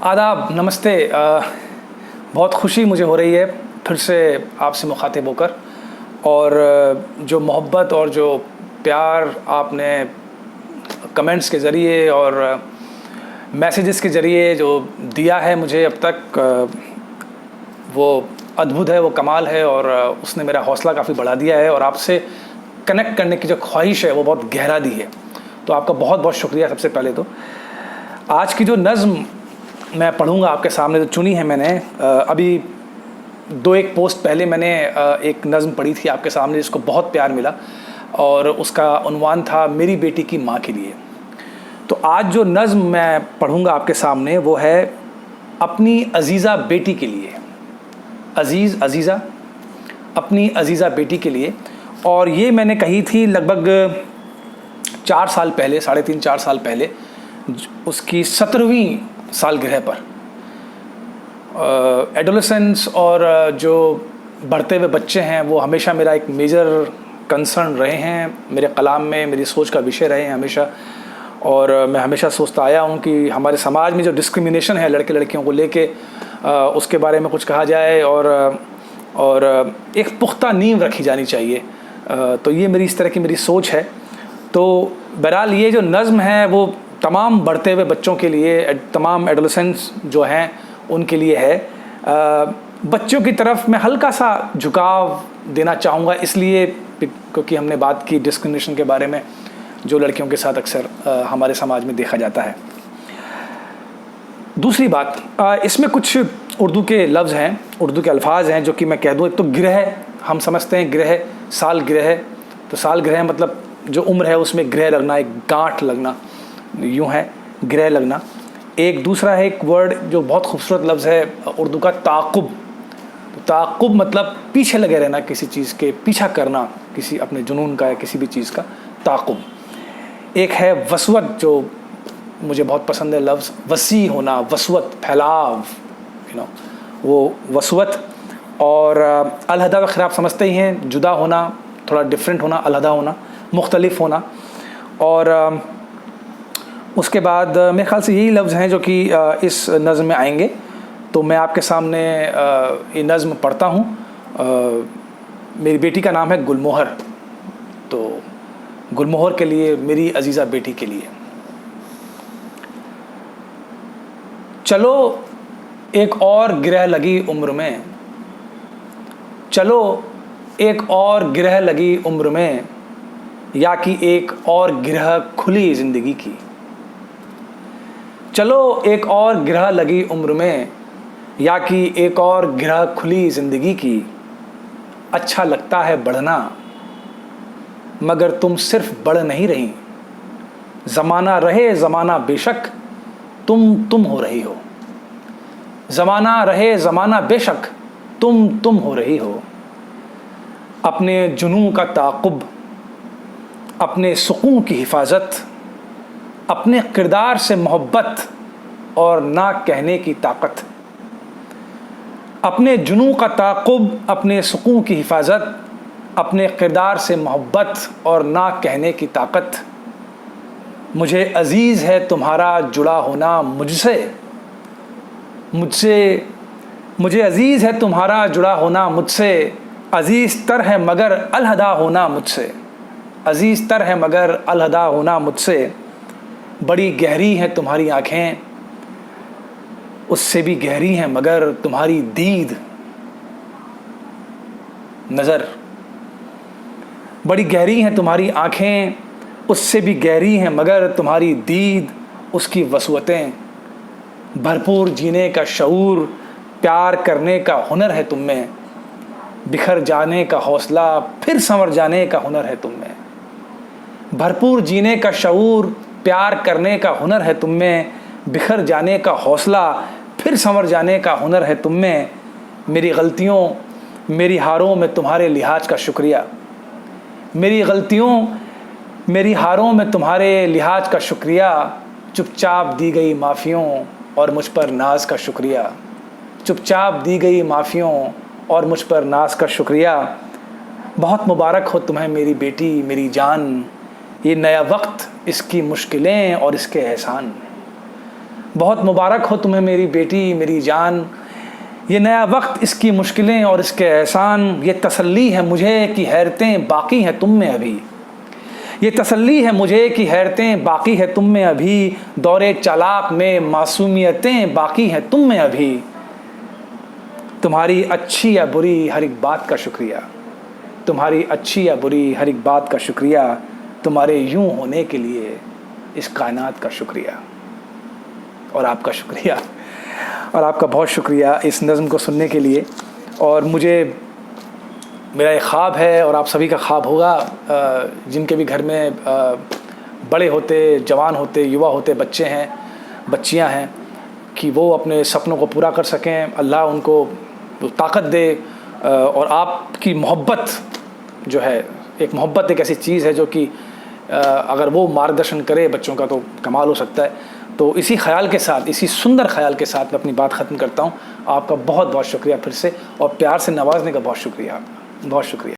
आदाब, नमस्ते। बहुत खुशी मुझे हो रही है फिर से आपसे मुखातिब होकर, और जो मोहब्बत और जो प्यार आपने कमेंट्स के ज़रिए और मैसेजेस के ज़रिए जो दिया है मुझे अब तक, वो अद्भुत है, वो कमाल है, और उसने मेरा हौसला काफ़ी बढ़ा दिया है और आपसे कनेक्ट करने की जो ख्वाहिश है वो बहुत गहरा दी है। तो आपका बहुत बहुत शुक्रिया। सबसे पहले तो आज की जो नज़्म मैं पढ़ूंगा आपके सामने, जो चुनी है मैंने, अभी दो एक पोस्ट पहले मैंने एक नज़्म पढ़ी थी आपके सामने जिसको बहुत प्यार मिला, और उसका उन्वान था मेरी बेटी की माँ के लिए। तो आज जो नज़्म मैं पढ़ूंगा आपके सामने वो है अपनी अजीज़ा बेटी के लिए। अजीज़ा, अपनी अजीज़ा बेटी के लिए। और ये मैंने कही थी लगभग 4 साल पहले, 3.5-4 साल पहले, उसकी 17वीं सालगिरह पर। एडोलेसेंस और जो बढ़ते हुए बच्चे हैं वो हमेशा मेरा एक मेजर कंसर्न रहे हैं, मेरे कलाम में मेरी सोच का विषय रहे हैं हमेशा। और मैं हमेशा सोचता आया हूँ कि हमारे समाज में जो डिस्क्रिमिनेशन है लड़के लड़कियों को लेके, उसके बारे में कुछ कहा जाए और एक पुख्ता नींव रखी जानी चाहिए। तो ये मेरी इस तरह की मेरी सोच है। तो बहरहाल ये जो नज़्म है वो तमाम बढ़ते हुए बच्चों के लिए, तमाम एडोलेसेंट्स जो हैं उनके लिए है। बच्चों की तरफ मैं हल्का सा झुकाव देना चाहूँगा, इसलिए क्योंकि हमने बात की डिस्क्रिमिनेशन के बारे में जो लड़कियों के साथ अक्सर हमारे समाज में देखा जाता है। दूसरी बात, इसमें कुछ उर्दू के लफ्ज़ हैं, उर्दू के अल्फाज हैं जो कि मैं कह दूँ। एक तो गिरह, हम समझते हैं गिरह, साल गिरह, तो साल गिरह मतलब जो उम्र है उसमें ग्रह लगना, एक गांठ लगना, यूँ है ग्रह लगना। एक दूसरा है एक वर्ड जो बहुत खूबसूरत लफ्ज़ है उर्दू का, ताक़ुब। तो ताक़ुब मतलब पीछे लगे रहना, किसी चीज़ के पीछा करना, किसी अपने जुनून का या किसी भी चीज़ का, ताक़ुब। एक है वसवत, जो मुझे बहुत पसंद है लफ्ज़, वसी होना, वसवत, फैलाव, वो वसवत। और अलहदा वगैरह आप समझते ही हैं, जुदा होना, थोड़ा डिफरेंट होना, अलहदा होना, मुख्तलिफ होना। और उसके बाद मेरे ख्याल से यही लफ्ज़ हैं जो कि इस नज़्म में आएंगे। तो मैं आपके सामने ये नज़्म पढ़ता हूँ। मेरी बेटी का नाम है गुलमोहर। तो गुलमोहर के लिए, मेरी अजीज़ा बेटी के लिए। चलो एक और गिरह लगी उम्र में, चलो एक और गिरह लगी उम्र में, या कि एक और गिरह खुली ज़िंदगी की। चलो एक और गिरह लगी उम्र में, या कि एक और गिरह खुली ज़िंदगी की। अच्छा लगता है बढ़ना, मगर तुम सिर्फ बढ़ नहीं रही। ज़माना रहे ज़माना बेशक, तुम हो रही हो। ज़माना रहे ज़माना बेशक, तुम हो रही हो। अपने जुनून का ताक़ुब, अपने सुकून की हिफाजत, अपने किरदार से मोहब्बत और ना कहने की ताकत। अपने जुनून का ताक़ुब, अपने सुकून की हिफाजत, अपने किरदार से मोहब्बत और ना कहने की ताकत। मुझे अज़ीज़ है तुम्हारा जुड़ा होना मुझसे, मुझे अज़ीज़ है तुम्हारा जुड़ा होना मुझसे। अज़ीज़ तर है मगर अलहदा होना मुझसे, अज़ीज़ तर है मगर अलहदा होना मुझसे। बड़ी गहरी हैं तुम्हारी आँखें, उससे भी गहरी हैं मगर तुम्हारी दीद नज़र। बड़ी गहरी हैं तुम्हारी आँखें, उससे भी गहरी हैं मगर तुम्हारी दीद, उसकी वसवतें। भरपूर जीने का शऊर, प्यार करने का हुनर है तुम में। बिखर जाने का हौसला, फिर संवर जाने का हुनर है तुम में। भरपूर जीने का शऊर, प्यार करने का हुनर है तुम में। बिखर जाने का हौसला, फिर संवर जाने का हुनर है तुम में। मेरी गलतियों, मेरी हारों में तुम्हारे लिहाज का शुक्रिया। मेरी गलतियों, मेरी हारों में तुम्हारे लिहाज का शुक्रिया। चुपचाप दी गई माफ़ियों और मुझ पर नाज का शुक्रिया। चुपचाप दी गई माफ़ियों और मुझ पर नाज का शुक्रिया। बहुत मुबारक हो तुम्हें मेरी बेटी, मेरी जान। ये नया वक्त, इसकी मुश्किलें और इसके एहसान। बहुत मुबारक हो तुम्हें मेरी बेटी, मेरी जान। ये नया वक्त, इसकी मुश्किलें और इसके एहसान, ये तसल्ली है मुझे कि हैरतें बाकी हैं तुम में अभी। ये तसल्ली है मुझे कि हैरतें बाकी है तुम में अभी। दौरे चालाक में मासूमियतें बाकी हैं तुम में अभी। तुम्हारी अच्छी या बुरी हर एक बात का शुक्रिया, तुम्हारी अच्छी या बुरी हर एक बात का शुक्रिया। तुम्हारे यूं होने के लिए इस कायनात का शुक्रिया। और आपका शुक्रिया, और आपका बहुत शुक्रिया इस नज़्म को सुनने के लिए। और मुझे, मेरा एक ख्वाब है और आप सभी का ख्वाब होगा, जिनके भी घर में बड़े होते, जवान होते, युवा होते, बच्चे हैं, बच्चियां हैं, कि वो अपने सपनों को पूरा कर सकें। अल्लाह उनको ताकत दे। और आपकी मोहब्बत जो है, एक मोहब्बत एक ऐसी चीज़ है जो कि अगर वो मार्गदर्शन करे बच्चों का तो कमाल हो सकता है। तो इसी ख्याल के साथ, इसी सुंदर ख्याल के साथ मैं अपनी बात ख़त्म करता हूँ। आपका बहुत बहुत शुक्रिया फिर से, और प्यार से नवाजने का बहुत शुक्रिया, बहुत शुक्रिया।